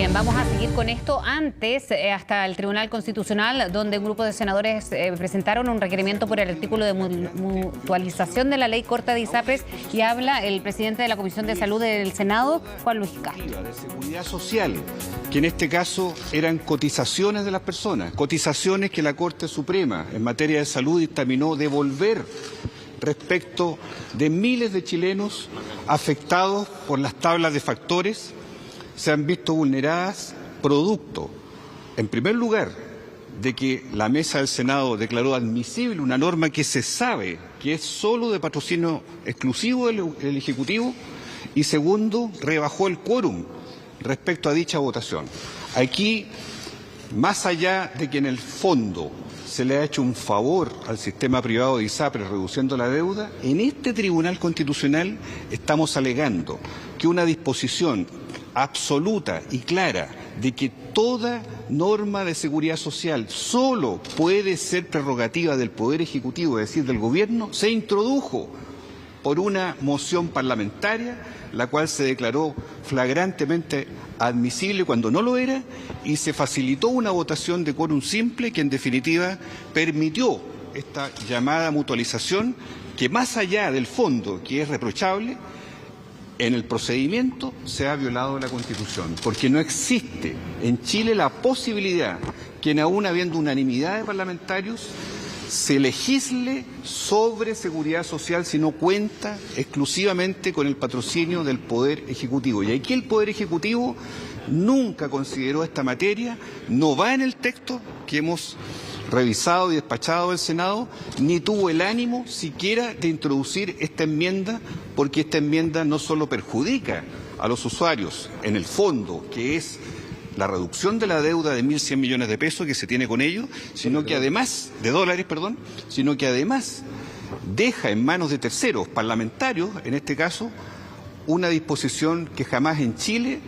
Bien, vamos a seguir con esto. Antes, hasta el Tribunal Constitucional, donde un grupo de senadores presentaron un requerimiento por el artículo de mutualización de la ley corta de ISAPRES, y habla el presidente de la Comisión de Salud del Senado, Juan Luis Castro. De seguridad social, que en este caso eran cotizaciones de las personas, cotizaciones que la Corte Suprema en materia de salud dictaminó devolver respecto de miles de chilenos afectados por las tablas de factores, se han visto vulneradas producto, en primer lugar, de que la mesa del Senado declaró admisible una norma que se sabe que es solo de patrocinio exclusivo del Ejecutivo, y segundo, rebajó el quórum respecto a dicha votación. Aquí, más allá de que en el fondo se le ha hecho un favor al sistema privado de ISAPRES reduciendo la deuda, en este Tribunal Constitucional estamos alegando que una disposición absoluta y clara de que toda norma de seguridad social solo puede ser prerrogativa del Poder Ejecutivo, es decir, del Gobierno, se introdujo por una moción parlamentaria, la cual se declaró flagrantemente admisible cuando no lo era, y se facilitó una votación de quórum simple que en definitiva permitió esta llamada mutualización, que más allá del fondo, que es reprochable, en el procedimiento se ha violado la Constitución, porque no existe en Chile la posibilidad que, aún habiendo unanimidad de parlamentarios, se legisle sobre seguridad social si no cuenta exclusivamente con el patrocinio del Poder Ejecutivo. Y aquí el Poder Ejecutivo nunca consideró esta materia, no va en el texto que hemos revisado y despachado del Senado, ni tuvo el ánimo siquiera de introducir esta enmienda, porque esta enmienda no solo perjudica a los usuarios en el fondo, que es la reducción de la deuda de 1.100 millones de pesos que se tiene con ello, sino que además, de dólares, perdón, sino que además deja en manos de terceros, parlamentarios en este caso, una disposición que jamás en Chile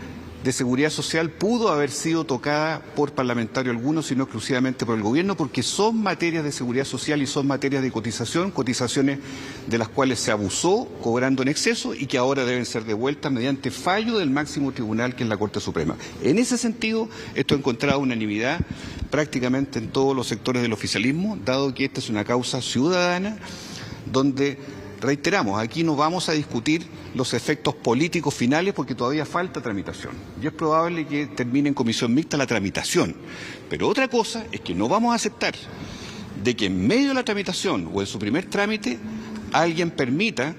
de seguridad social pudo haber sido tocada por parlamentario alguno, sino exclusivamente por el Gobierno, porque son materias de seguridad social y son materias de cotización, cotizaciones de las cuales se abusó cobrando en exceso y que ahora deben ser devueltas mediante fallo del máximo tribunal, que es la Corte Suprema. En ese sentido, esto ha encontrado unanimidad prácticamente en todos los sectores del oficialismo, dado que esta es una causa ciudadana donde, reiteramos, aquí no vamos a discutir los efectos políticos finales porque todavía falta tramitación. Y es probable que termine en comisión mixta la tramitación. Pero otra cosa es que no vamos a aceptar de que en medio de la tramitación o en su primer trámite alguien permita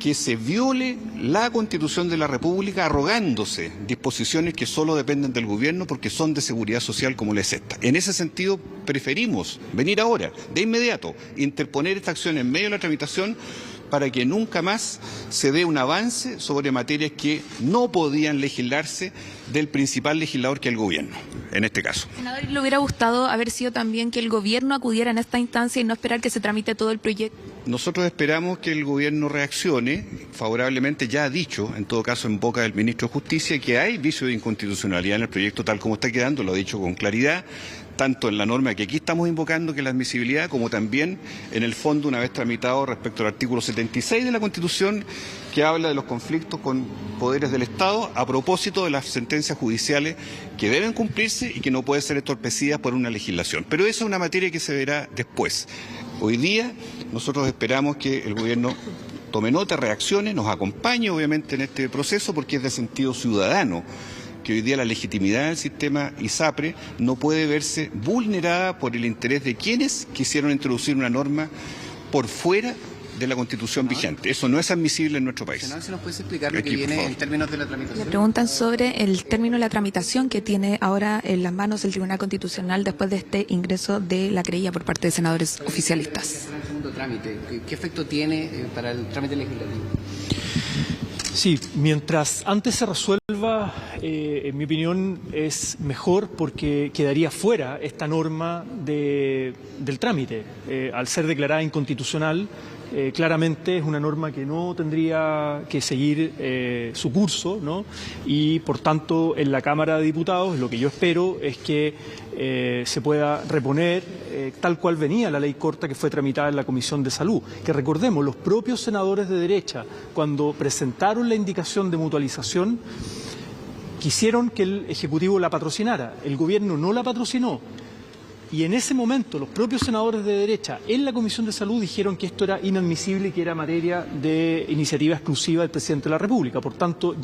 que se viole la Constitución de la República arrogándose disposiciones que solo dependen del Gobierno porque son de seguridad social como la es esta. En ese sentido, preferimos venir ahora, de inmediato, interponer esta acción en medio de la tramitación para que nunca más se dé un avance sobre materias que no podían legislarse del principal legislador, que es el Gobierno, en este caso. Senador, ¿le hubiera gustado haber sido también que el Gobierno acudiera en esta instancia y no esperar que se tramite todo el proyecto? Nosotros esperamos que el Gobierno reaccione favorablemente. Ya ha dicho, en todo caso en boca del Ministro de Justicia, que hay vicio de inconstitucionalidad en el proyecto tal como está quedando, lo ha dicho con claridad, tanto en la norma que aquí estamos invocando, que es la admisibilidad, como también en el fondo, una vez tramitado respecto al artículo 76 de la Constitución, que habla de los conflictos con poderes del Estado a propósito de las sentencias judiciales que deben cumplirse y que no pueden ser entorpecidas por una legislación. Pero esa es una materia que se verá después. Hoy día nosotros esperamos que el Gobierno tome nota, reaccione, nos acompañe obviamente en este proceso, porque es de sentido ciudadano que hoy día la legitimidad del sistema ISAPRES no puede verse vulnerada por el interés de quienes quisieron introducir una norma por fuera de la Constitución vigente. Eso no es admisible en nuestro país. ¿Se nos puede explicar lo que viene en términos de la tramitación? Le preguntan sobre el término de la tramitación que tiene ahora en las manos el Tribunal Constitucional después de este ingreso de la querella por parte de senadores oficialistas. El segundo trámite, ¿qué efecto tiene para el trámite legislativo? Sí, mientras antes se resuelva, en mi opinión, es mejor, porque quedaría fuera esta norma del trámite. Al ser declarada inconstitucional, claramente es una norma que no tendría que seguir su curso, ¿no? Y por tanto, en la Cámara de Diputados lo que yo espero es que se pueda reponer tal cual venía la ley corta que fue tramitada en la Comisión de Salud. Que recordemos, los propios senadores de derecha, cuando presentaron la indicación de mutualización, quisieron que el Ejecutivo la patrocinara. El Gobierno no la patrocinó. Y en ese momento los propios senadores de derecha en la Comisión de Salud dijeron que esto era inadmisible y que era materia de iniciativa exclusiva del Presidente de la República. Por tanto,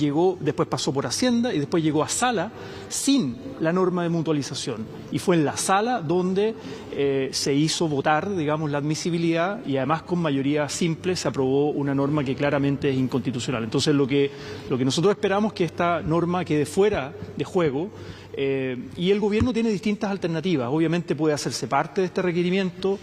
después pasó por Hacienda y después llegó a Sala sin la norma de mutualización. Y fue en la Sala donde se hizo votar, digamos, la admisibilidad y además con mayoría simple se aprobó una norma que claramente es inconstitucional. Entonces, lo que nosotros esperamos es que esta norma quede fuera de juego. Y el Gobierno tiene distintas alternativas. Obviamente puede hacerse parte de este requerimiento,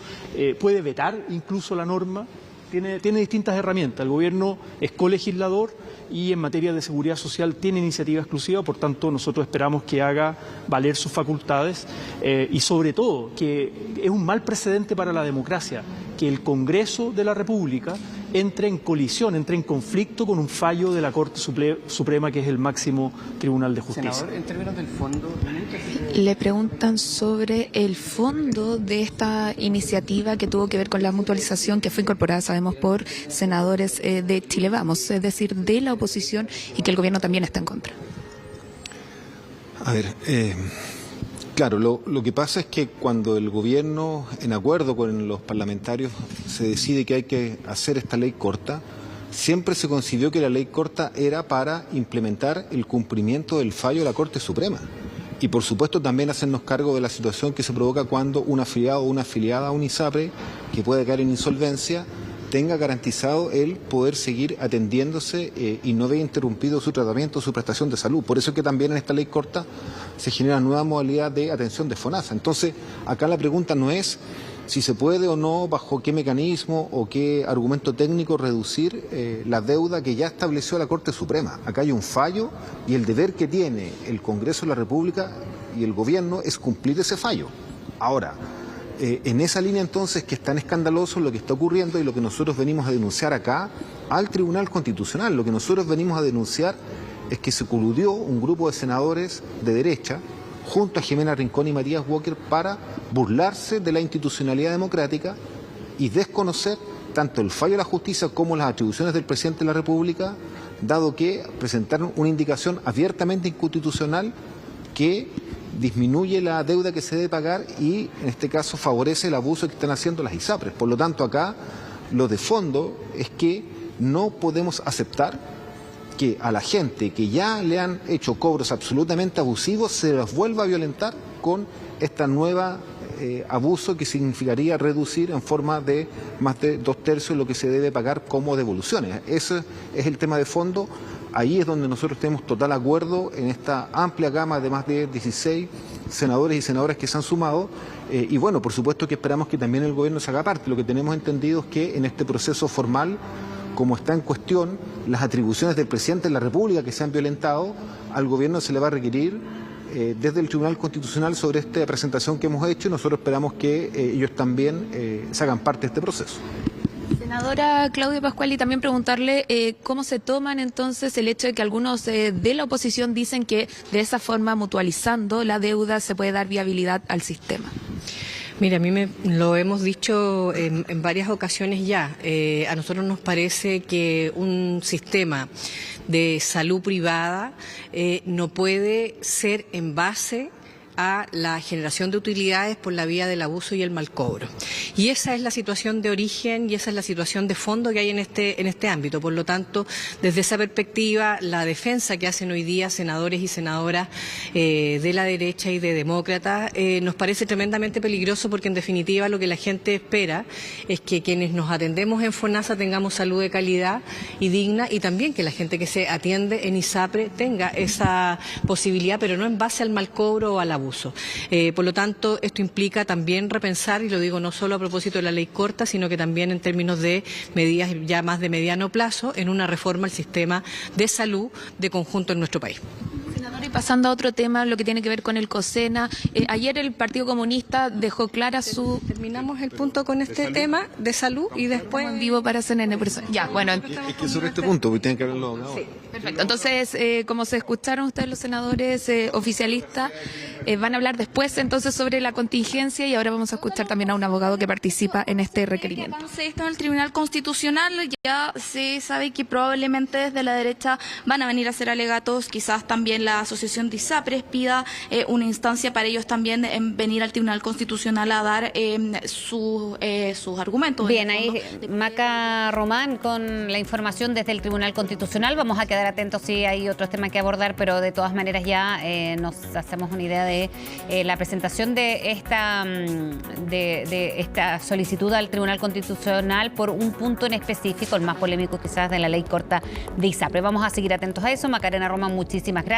puede vetar incluso la norma, tiene distintas herramientas. El Gobierno es colegislador y en materia de seguridad social tiene iniciativa exclusiva, por tanto nosotros esperamos que haga valer sus facultades y sobre todo que es un mal precedente para la democracia que el Congreso de la República entre en colisión, entre en conflicto con un fallo de la Corte Suprema, que es el máximo Tribunal de Justicia. Senador, en términos del fondo, Le preguntan sobre el fondo de esta iniciativa que tuvo que ver con la mutualización que fue incorporada, sabemos, por senadores de Chile Vamos, es decir, de la oposición, y que el Gobierno también está en contra. A ver, claro, lo que pasa es que cuando el Gobierno, en acuerdo con los parlamentarios, se decide que hay que hacer esta ley corta, siempre se concibió que la ley corta era para implementar el cumplimiento del fallo de la Corte Suprema. Y por supuesto también hacernos cargo de la situación que se provoca cuando un afiliado o una afiliada a un ISAPRE, que puede caer en insolvencia, tenga garantizado el poder seguir atendiéndose y no vea interrumpido su tratamiento, su prestación de salud. Por eso es que también en esta ley corta se genera nueva modalidad de atención de FONASA. Entonces, acá la pregunta no es si se puede o no, bajo qué mecanismo o qué argumento técnico reducir la deuda que ya estableció la Corte Suprema. Acá hay un fallo y el deber que tiene el Congreso de la República y el Gobierno es cumplir ese fallo. Ahora, en esa línea entonces que es tan escandaloso lo que está ocurriendo y lo que nosotros venimos a denunciar acá al Tribunal Constitucional, lo que nosotros venimos a denunciar es que se coludió un grupo de senadores de derecha junto a Jimena Rincón y Matías Walker para burlarse de la institucionalidad democrática y desconocer tanto el fallo de la justicia como las atribuciones del presidente de la República, dado que presentaron una indicación abiertamente inconstitucional que disminuye la deuda que se debe pagar y en este caso favorece el abuso que están haciendo las ISAPRES. Por lo tanto, acá lo de fondo es que no podemos aceptar que a la gente que ya le han hecho cobros absolutamente abusivos se los vuelva a violentar con esta nueva abuso que significaría reducir en forma de más de 2/3 lo que se debe pagar como devoluciones. Ese es el tema de fondo. Ahí es donde nosotros tenemos total acuerdo en esta amplia gama de más de 16 senadores y senadoras que se han sumado. Y bueno, por supuesto que esperamos que también el Gobierno se haga parte. Lo que tenemos entendido es que en este proceso formal, como está en cuestión las atribuciones del presidente de la República que se han violentado, al Gobierno se le va a requerir desde el Tribunal Constitucional sobre esta presentación que hemos hecho y nosotros esperamos que ellos también se hagan parte de este proceso. Senadora Claudia Pascual, y también preguntarle cómo se toman entonces el hecho de que algunos de la oposición dicen que de esa forma, mutualizando la deuda, se puede dar viabilidad al sistema. Mira, a mí lo hemos dicho en varias ocasiones ya. A nosotros nos parece que un sistema de salud privada no puede ser en base a la generación de utilidades por la vía del abuso y el mal cobro. Y esa es la situación de origen y esa es la situación de fondo que hay en este ámbito. Por lo tanto, desde esa perspectiva, la defensa que hacen hoy día senadores y senadoras de la derecha y de demócratas nos parece tremendamente peligroso porque en definitiva lo que la gente espera es que quienes nos atendemos en FONASA tengamos salud de calidad y digna y también que la gente que se atiende en ISAPRE tenga esa posibilidad, pero no en base al mal cobro o al abuso. Por lo tanto, esto implica también repensar, y lo digo no solo a propósito de la ley corta, sino que también en términos de medidas ya más de mediano plazo, en una reforma al sistema de salud de conjunto en nuestro país. Y pasando a otro tema, lo que tiene que ver con el COSENA. Ayer el Partido Comunista dejó clara su... Terminamos el punto con este tema de salud y después... En vivo para CNN. Ya, bueno. Es que sobre este punto, porque tienen que hablarlo ahora. Sí, perfecto. Entonces, como se escucharon ustedes los senadores oficialistas, van a hablar después entonces sobre la contingencia y ahora vamos a escuchar también a un abogado que participa en este requerimiento. Esto en el Tribunal Constitucional ya se sabe que probablemente desde la derecha van a venir a hacer alegatos, quizás también la Asociación Asociación de ISAPRES pida una instancia para ellos también venir al Tribunal Constitucional a dar sus argumentos. Bien, ahí Maca Román con la información desde el Tribunal Constitucional. Vamos a quedar atentos si hay otros temas que abordar, pero de todas maneras ya nos hacemos una idea de la presentación de esta solicitud al Tribunal Constitucional por un punto en específico, el más polémico quizás de la ley corta de ISAPRES. Vamos a seguir atentos a eso. Macarena Román, muchísimas gracias.